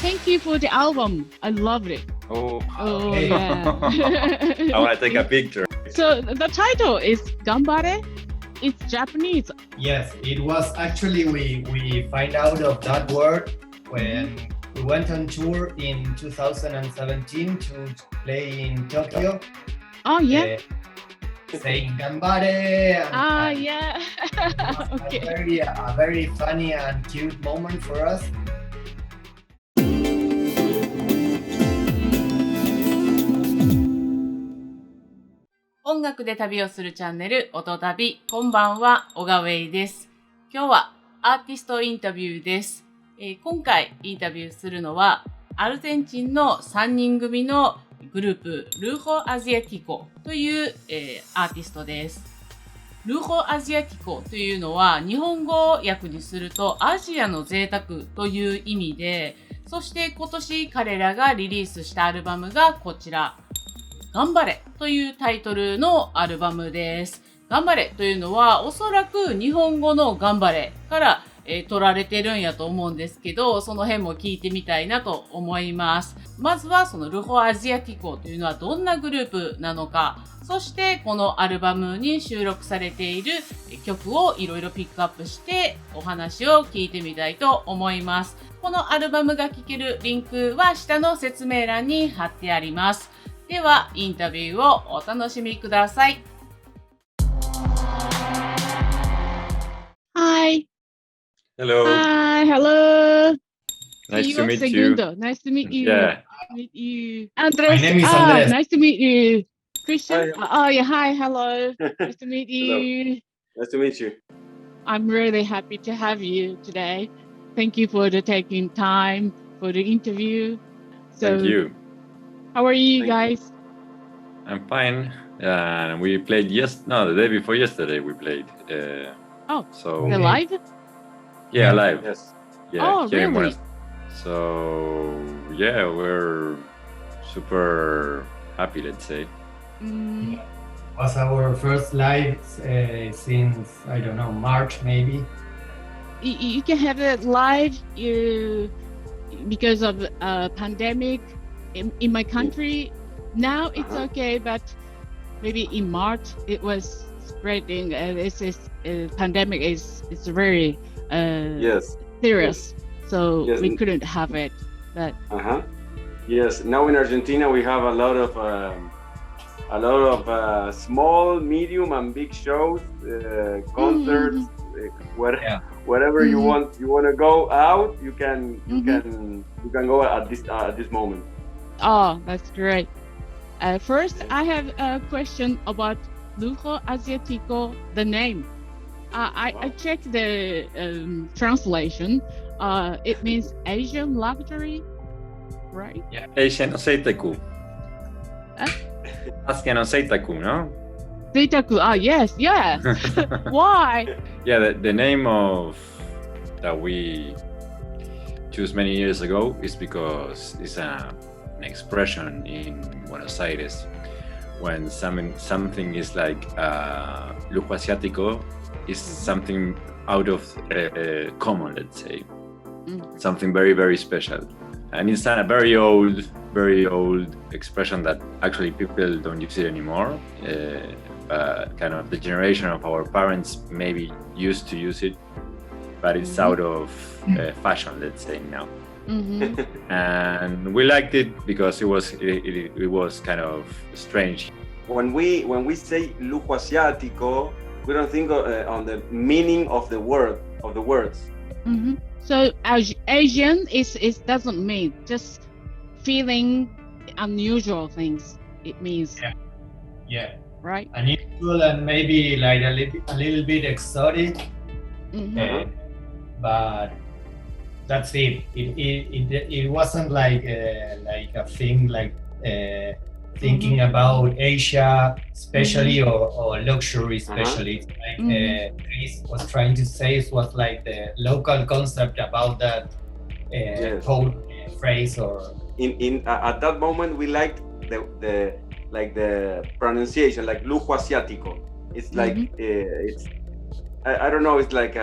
Thank you for the album. I loved it. Oh, Oh, Hey. yeah. I want to take a picture. So the title is Gambare. It's Japanese. Yes, it was actually we find out of that word when we went on tour in 2017 to play in Tokyo. Oh, yeah. Saying Gambare. Yeah. Okay. A very funny and cute moment for us. 音楽で旅をするチャンネル、音旅。こんばんは、小川ウェイです。今日はアーティストインタビューです。今回インタビューするのは、アルゼンチンの3人組のグループ、ルーホ・アジアティコという、アーティストです。ルーホ・アジアティコというのは、日本語訳にするとアジアの贅沢という意味で、そして今年彼らがリリースしたアルバムがこちら。頑張れというタイトルのアルバムです。頑張れというのはおそらく日本語の頑張れから、取られてるんやと思うんですけど、その辺も聞いてみたいなと思います。まずはそのルホアジアティコというのはどんなグループなのか、そしてこのアルバムに収録されている曲をいろいろピックアップしてお話を聞いてみたいと思います。このアルバムが聴けるリンクは下の説明欄に貼ってあります。では、インタビューをお楽しみください。Hi. Hello. Hi. Hello. Nice to meet Segundo. you. Nice to meet you. Yeah. Meet you. Andres. My name is Andres. Nice to meet you. Christian. Hi. Oh, yeah. Hi. Hello. Nice to meet you. Nice to meet you. I'm really happy to have you today. Thank you for taking time for the interview. So, Thank you. how are you Thank you. guys? I'm fine. We played the day before yesterday we played. Oh, So The live? yeah, live. Yes. Yeah, Oh, here in really? Buenos. So yeah, we're super happy, let's say. Mm, Was our first live since I don't know March maybe. you can have it live because of pandemic in my country. Now it's okay, but maybe in March it was spreading. Pandemic is very Yes. serious, so Yes. we couldn't have it. But Yes. Now in Argentina we have a lot of small, medium, and big shows, concerts. Whatever you Mhm. want. You want to go out. You can Mhm. go at this moment. oh, that's great. First, I have a question about Lujo Asiatico, the name. I checked the translation. It means Asian luxury, right? Asian no Seitaku. Asian no Seitaku, no? Seitaku. Yes, yeah. Why? Yeah, the name of that we choose many years ago is because it's an expression in Buenos Aires when something is like lujo asiático is something out of common, let's say, something very, very special, and it's a very old expression that actually people don't use it anymore. Kind of the generation of our parents maybe used to use it, but it's out of fashion, let's say now. Mhm. And we liked it because it was kind of strange. When we say lujo asiático, we don't think on the meaning of the words. Mhm. So Asian is doesn't mean just feeling unusual things. It means Yeah. right. Unusual and maybe like a little bit exotic, Mhm. but that's it. It wasn't like a thing like thinking about Asia, especially or luxury, especially. It's like Chris was trying to say, it was like the local concept about that Yes. whole phrase or. At that moment we liked the pronunciation, like lujo asiático. It's like it's I don't know, it's like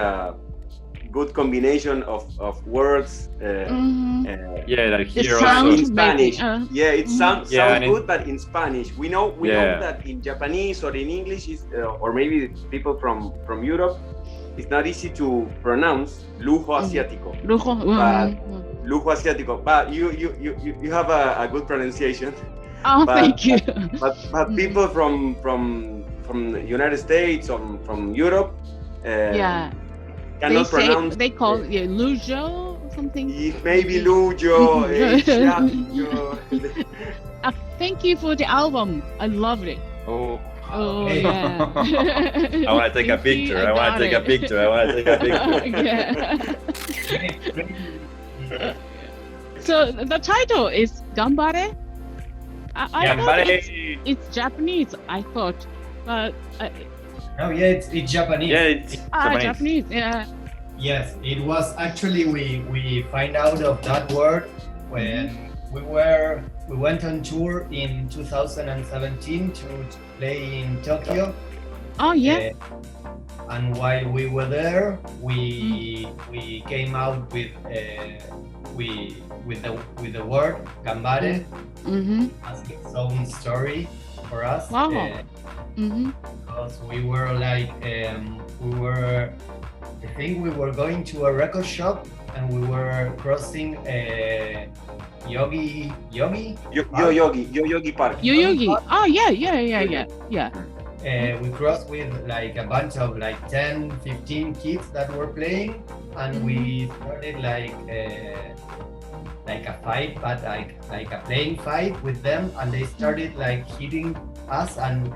good combination of words. Yeah, like The here sound also. In Spanish. maybe, Yeah, it sounds Yeah, and good, but in Spanish. We know that in Japanese or in English, or maybe people from Europe, it's not easy to pronounce lujo asiático. Lujo asiático. But you have a good pronunciation. Oh, But- thank you. But people from the United States or from Europe Yeah, cannot pronounce. they call it Lujo or something. Maybe lujo, asiático. Thank you for the album. I loved it. Oh, Oh Okay. yeah. I want to take a Thank you, picture. I want to take a picture. I want to take a picture. Yeah. So the title is Gambare. I thought it's Japanese. I thought, but Oh yeah, it's Japanese. Yeah, it's Japanese. Japanese. Yeah. Yes, it was actually we find out of that word when we went on tour in 2017 to play in Tokyo. Oh yeah. And while we were there, we came out with the word Gambare Mm-hmm. as its own story for us. Wow. Mm-hmm. Because we were like I think we were going to a record shop and we were crossing Yogi Park. Yoyogi. Oh yeah. We crossed with like a bunch of like 10, 15 kids that were playing, and we started like a fight, but like a playing fight with them, and they started like hitting us and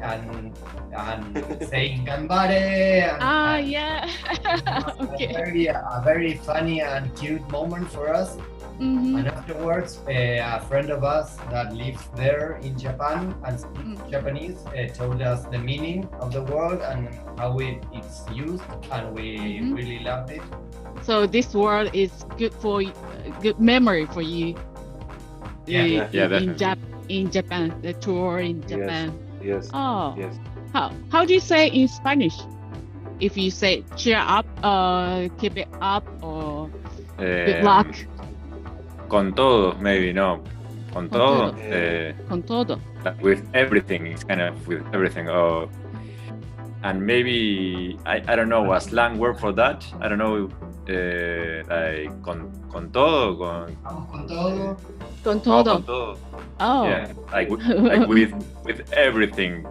saying "Gambare." And Yeah. it was Okay. a very funny and cute moment for us. Mm-hmm. And afterwards, a friend of us that lives there in Japan and speaks Japanese told us the meaning of the word and how it's used, and we really loved it. So this word is good for good memory for you. Yeah. In Japan, the tour in Japan. Yes. Oh. Yes. How do you say in Spanish? If you say cheer up, keep it up, or good luck. Con todo, maybe no. Con todo. Con todo. Like with everything, it's kind of with everything. Oh, and maybe I don't know a slang word for that. I don't know, like con todo, Con todo. Con oh, todo. con todo. Oh. Yeah, like with everything.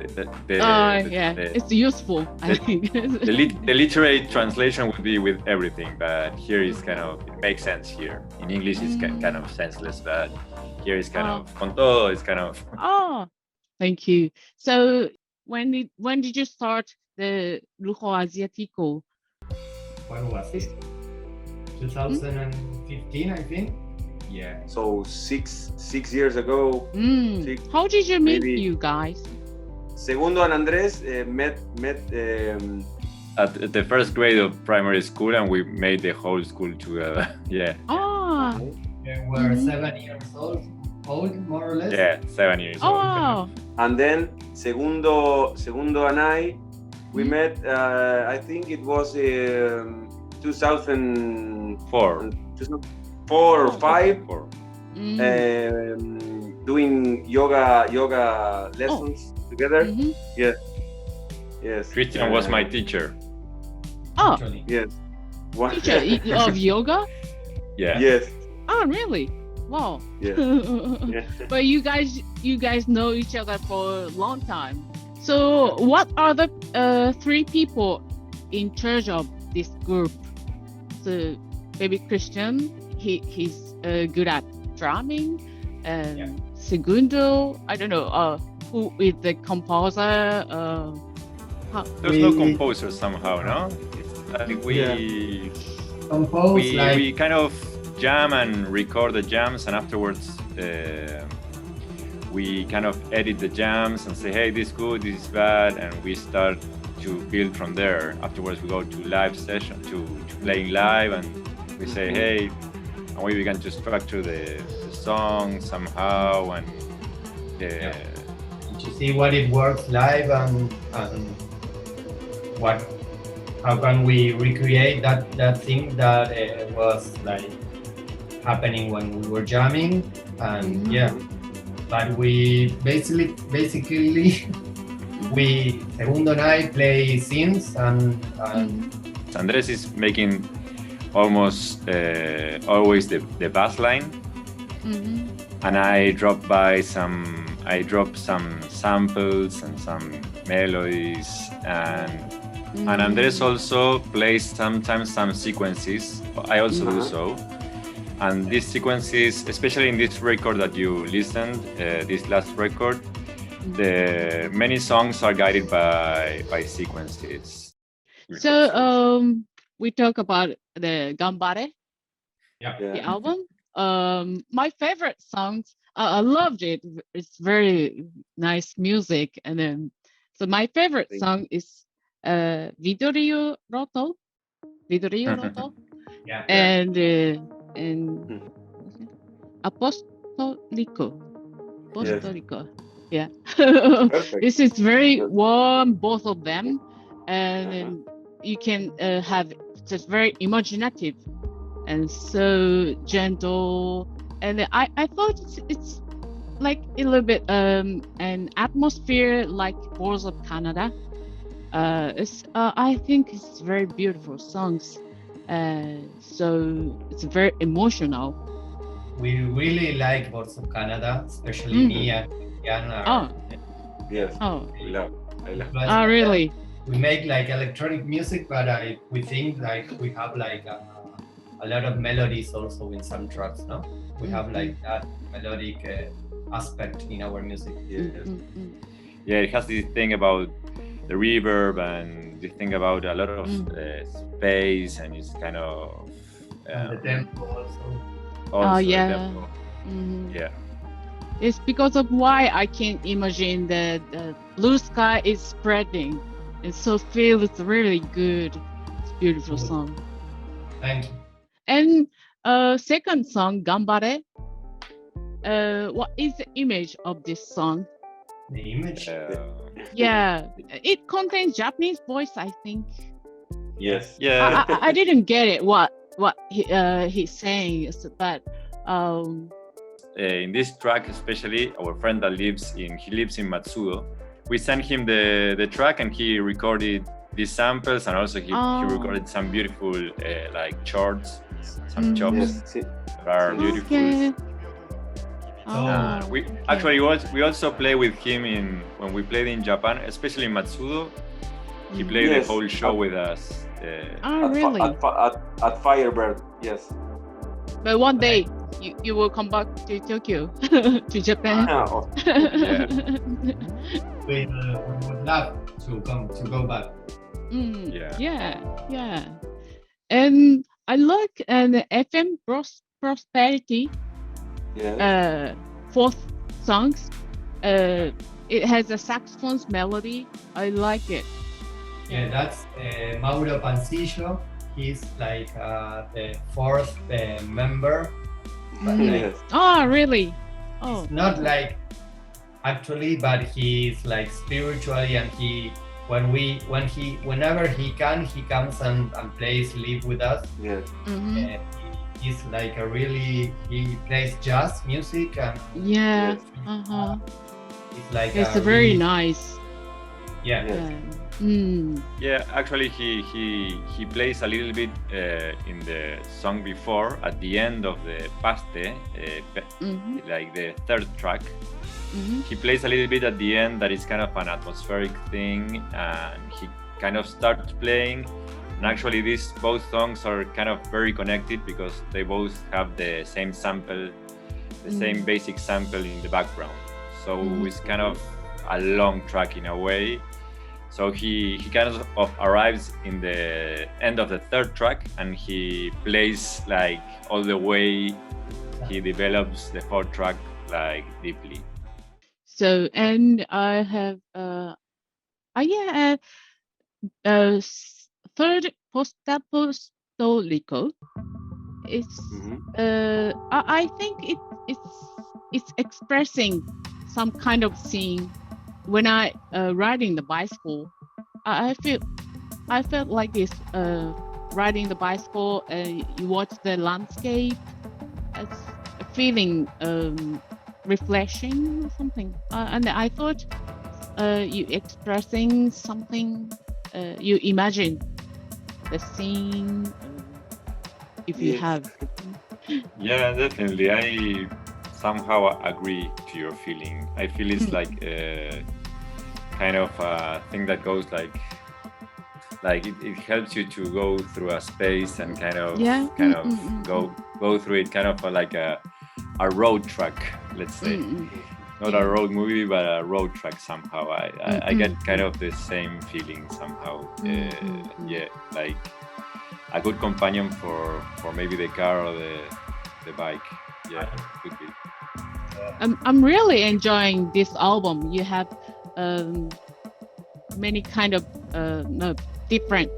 It's useful. I think. The literary translation would be with everything, but here is kind of, it makes sense here. In English, it's kind of senseless, but here is kind of con todo. It's kind of. Oh, thank you. So when did you start the Lujo Asiático? When was it? 2015, I think. Yeah. So six years ago. Six, How did you meet maybe. you guys? Segundo and Andres met At the first grade of primary school, and we made the whole school together. Yeah. Oh, We were 7 years old, more or less. Yeah, 7 years oh, old. wow. and then Segundo and I we met. I think it was 2004 or 5. Doing yoga lessons together. Mhm. Yes. Christian was my teacher. Oh, Actually. Yes. One. teacher of yoga? Yeah. Yes. Oh, really? Wow. Yes. Yeah. But you guys know each other for a long time. So what are the 3 people in charge of this group? So maybe Christian, he's good at drumming. Segundo, I don't know, who is the composer? There's no composer somehow, no? It's like Compose we kind of jam and record the jams, and afterwards we kind of edit the jams and say, hey, this is good, this is bad, and we start to build from there. Afterwards we go to live session, to playing live, and we say, hey, and we began to structure the song somehow, and to see what it works live and what how can we recreate that thing that was like happening when we were jamming, and yeah, but we basically we Segundo and I play synths and Andres is making almost always the bass line, and I drop some samples and some melodies, and Andres also plays sometimes some sequences. I also do so. And these sequences, especially in this record that you listened, this last record, the many songs are guided by sequences. So we talk about the Gambare, the album. My favorite songs, I loved it. It's very nice music, and then so my favorite song is Vidoriyo Roto, and Apostolico. Yeah. This is very warm, both of them, and then you can have just very imaginative and so gentle, and I thought it's like a little bit an atmosphere like Boards of Canada. I think it's very beautiful songs, so it's very emotional. We really like Boards of Canada, especially me and Yana. Yes. Oh, I love. oh, really? We make like electronic music, but we think like we have like a lot of melodies also in some tracks. No, we have like that melodic aspect in our music. Yeah, it has this thing about the reverb and this thing about a lot of space, and it's kind of and the tempo also. Oh, the yeah. tempo. Yeah. It's because of why I can imagine the blue sky is spreading. It so feels really good. It's a beautiful song. Thank you. And second song, Gambare. What is the image of this song? The image. Yeah, it contains Japanese voice, I think. Yes. Yeah. I didn't get it. What he's saying, but in this track, especially our friend that lives in Matsudo, we sent him the track, and he recorded these samples, and also he recorded some beautiful like chords, some chops that are beautiful. Okay. We also play with him when we played in Japan, especially in Matsudo. He played the whole show with us. Really? At Firebird, yes. But one day you will come back to Tokyo, to Japan. Yeah. We would love to go back. Yeah. And I like an FM Prosperity. Fourth songs. It has a saxophone's melody. I like it. Yeah, that's Mauro Pancillo. He's like the fourth member. Yes. Oh, really? Oh, It's not like actually, but he's like spiritually, and whenever he can, he comes and plays live with us. Yes. He's like he plays jazz music, and yeah. it's like It's very nice. Yeah. Yeah, actually he plays a little bit in the song before, at the end of the Paste, like the third track. He plays a little bit at the end that is kind of an atmospheric thing, and he kind of starts playing. And actually these both songs are kind of very connected because they both have the same sample, the same basic sample in the background. So it's kind of a long track in a way. So he kind of arrives in the end of the third track, and he plays like all the way. He develops the fourth track like deeply. So, and I have third Postapostolico. It's I think it's expressing some kind of scene. When I riding the bicycle, I I felt like this riding the bicycle, you watch the landscape. It's a feeling, reflection or something. And I thought you expressing something, you imagine the scene, if you have. Yeah, definitely. I somehow agree to your feeling. I feel it's like a kind of a thing that goes like it helps you to go through a space and kind of go through it, kind of like a road track, let's say. Not a road movie, but a road track somehow. I get kind of the same feeling somehow. Yeah, like a good companion for maybe the car or the bike. Yeah, could be. I'm really enjoying this album. You have many kind of different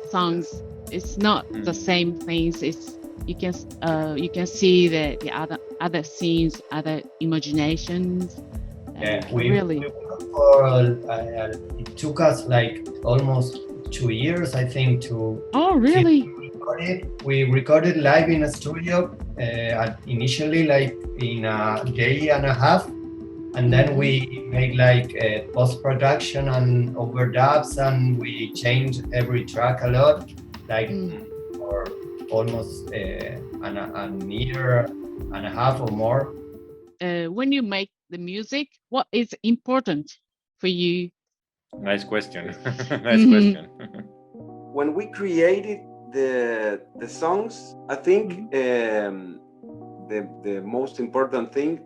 songs. It's not the same things. It's you can see the other scenes, other imaginations. Yeah, really. It took us like almost 2 years, I think, to. Oh, really? Record it. We recorded live in a studio. Initially, like in a day and a half, and then we made like post-production and overdubs, and we changed every track a lot, like for almost a year and a half or more. When you make the music, what is important for you? Nice question. Nice question. When we created the songs, I think the most important thing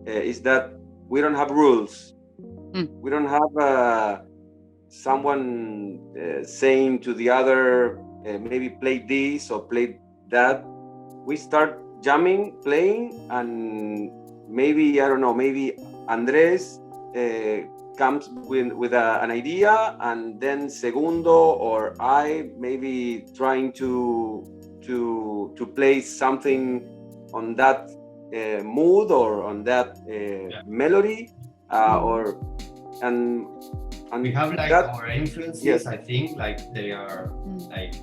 is that we don't have rules. We don't have someone saying to the other, maybe play this or play that. We start jamming, playing, and maybe, I don't know, maybe Andres comes with an idea, and then Segundo or I maybe trying to play something on that mood or on that melody, and we have like that, our influences. yes. I think like they are like,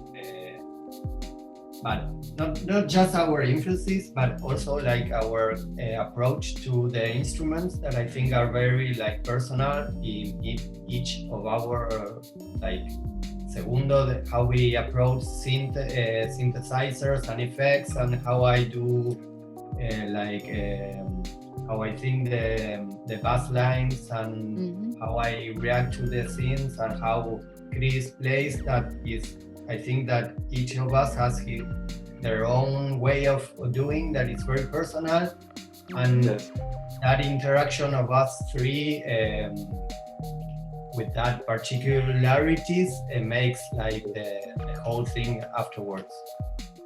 but not just our influences, but also like our approach to the instruments that I think are very like personal in each of our like Segundo, how we approach synthesizers and effects, and how I do how I think the bass lines, and how I react to the scenes, and how Chris plays. That is, I think that each of us has their own way of doing that is very personal, and that interaction of us three with that particularities, it makes like the whole thing afterwards.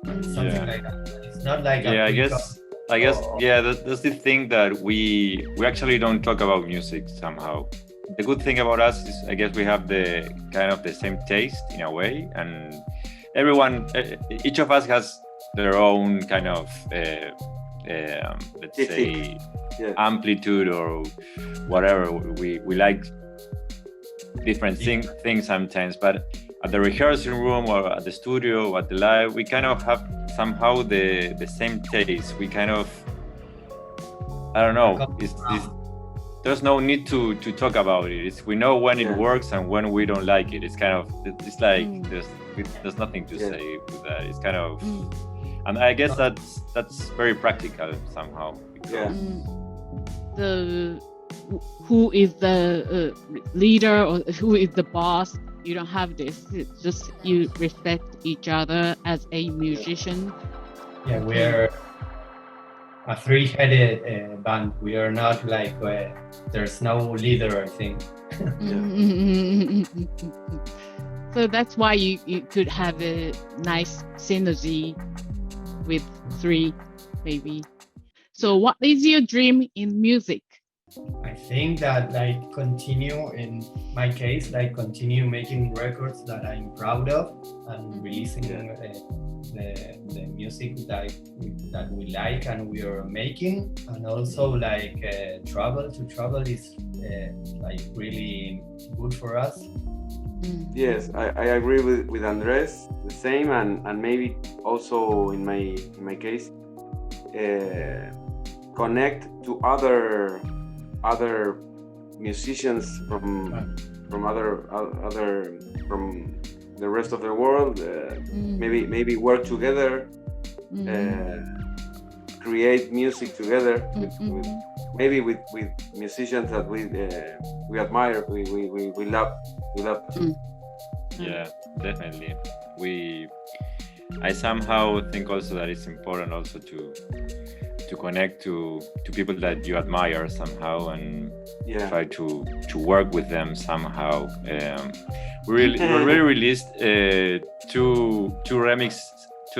Something like that. It's not like I guess that's the thing, that we actually don't talk about music somehow. The good thing about us is, I guess, we have the kind of the same taste in a way, and each of us has their own kind of let's say amplitude or whatever. We like different things sometimes, but at the rehearsal room or at the studio or at the live, we kind of have somehow the same taste. We kind of, I don't know, there's no need to talk about it. We know when it works and when we don't like it. It's kind of, it's like there's nothing to say with that. It's kind of, and I guess that's very practical somehow. Because who is the leader or who is the boss? You don't have this. It's just you respect each other as a musician. Yeah, we're a three-headed band. We are not like there's no leader, I think. So that's why you could have a nice synergy with three, maybe. So what is your dream in music? I think that like continue, in my case, like continue making records that I'm proud of, and releasing the music that we like and we are making, and also like travel is like really good for us, Yes, I agree with Andres. The same, and maybe also in my case, connect to other musicians from other from the rest of the world. Maybe work together, create music together with maybe with musicians that we admire, we love to. Yeah, definitely. I somehow think also that it's important also to connect to people that you admire somehow, and try to work with them somehow. We already released two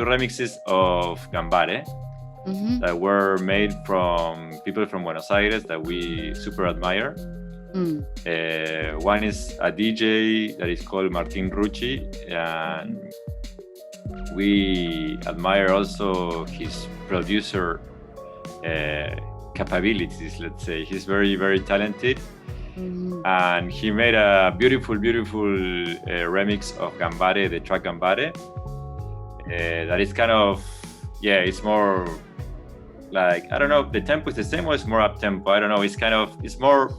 remixes of Gambare that were made from people from Buenos Aires that we super admire. One is a DJ that is called Martin Rucci, and we admire also his producer capabilities, let's say. He's very, very talented, and he made a beautiful remix of Gambare, the track Gambare, that is kind of, it's more like, I don't know if the tempo is the same or it's more up tempo, I don't know, it's more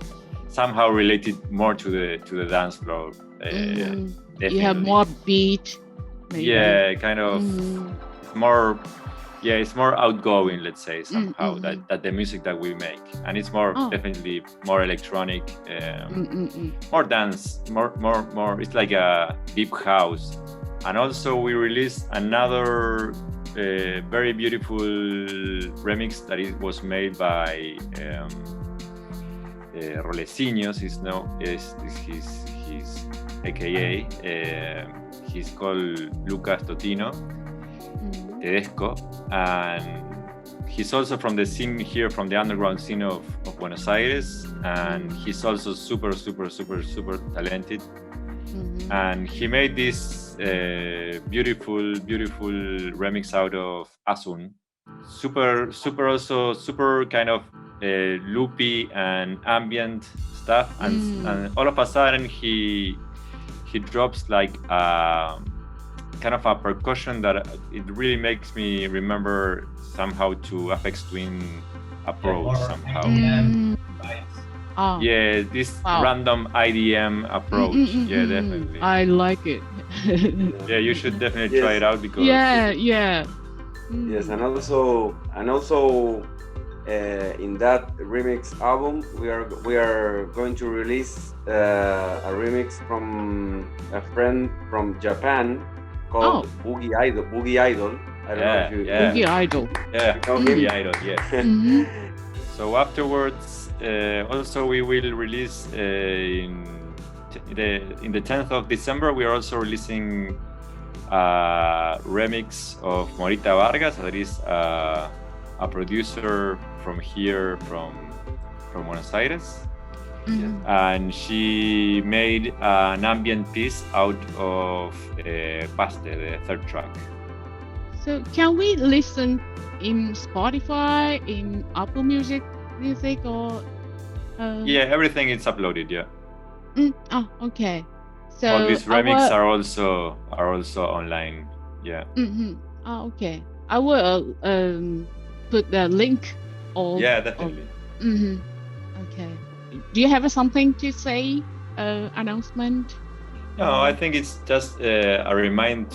somehow related more to the dance floor. You have more beat, maybe. Yeah, kind of more. Yeah, it's more outgoing, let's say, somehow, that the music that we make, and it's more definitely more electronic, more dance, more. It's like a deep house, and also we released another very beautiful remix that it was made by Roleciños. Is his AKA. He's called Lucas Totino Tedesco, and he's also from the scene here, from the underground scene of Buenos Aires, and he's also super talented. And he made this beautiful remix out of Asun, super kind of loopy and ambient stuff, and all of a sudden he drops like kind of a percussion that it really makes me remember somehow to Aphex Twin approach somehow. Yeah, this random IDM approach. Yeah, definitely. I like it. Yeah, you should definitely try it out, because yes, and also in that remix album we are going to release a remix from a friend from Japan called Boogie Idol. I don't know if you Boogie Idol. Yeah, Boogie Idol. Yes. So afterwards, also we will release in the 10th of December. We are also releasing a remix of Morita Vargas, that is a producer from here, from Buenos Aires. And she made an ambient piece out of Paste, the third track. So can we listen in Spotify, in Apple Music, or? Yeah, everything is uploaded. Yeah. Okay. So all these remixes are also online. Yeah. Okay. I will put the link. Yeah, definitely. Okay. Do you have something to say? Announcement? No, I think it's just a reminder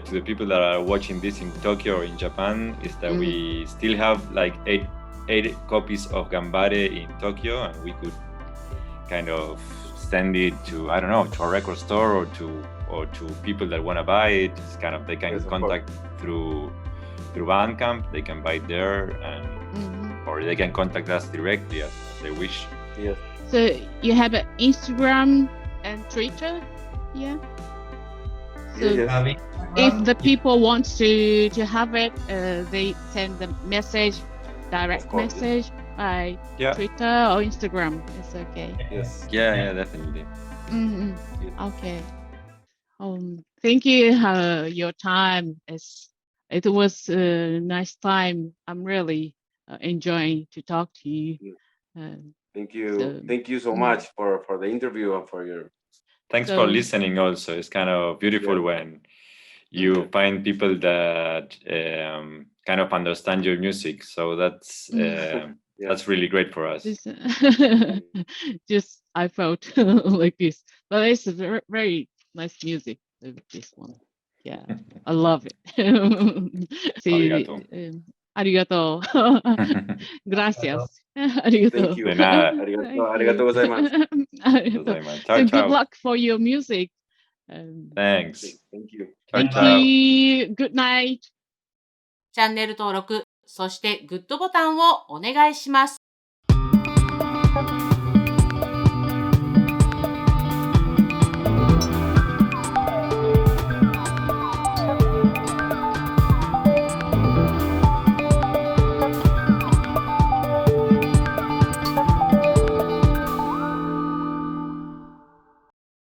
to the people that are watching this in Tokyo or in Japan, is that we still have like eight copies of Gambare in Tokyo, and we could kind of send it to, I don't know, to a record store or to people that want to buy it. It's kind of, they can contact through Bandcamp. They can buy it there, and or they can contact us directly as they wish. Yes. So you have an Instagram and Twitter, yeah. So if the people want to have it, they send the message, direct message by Twitter or Instagram. It's okay. Yes. Yeah, definitely. Okay. Thank you. Your time it was a nice time. I'm really enjoying to talk to you. Thank you. Thank you so much for the interview and for your Thanks So- for listening also. It's kind of beautiful when you find people that kind of understand your music. So that's really great for us. This, just I felt like this, but it's a very, very nice music. This one, yeah, I love it. Sí, Arigato. ありがとう。Gracias. ありがとう。 Thank you. でな、ありがとう。 Thank you. ありがとうございます。ありがとう。Ciao, So good ciao. luck for your music. Thanks. Thank you. Ciao, Thank ciao. you. Good night. チャンネル登録、そしてグッドボタンをお願いします。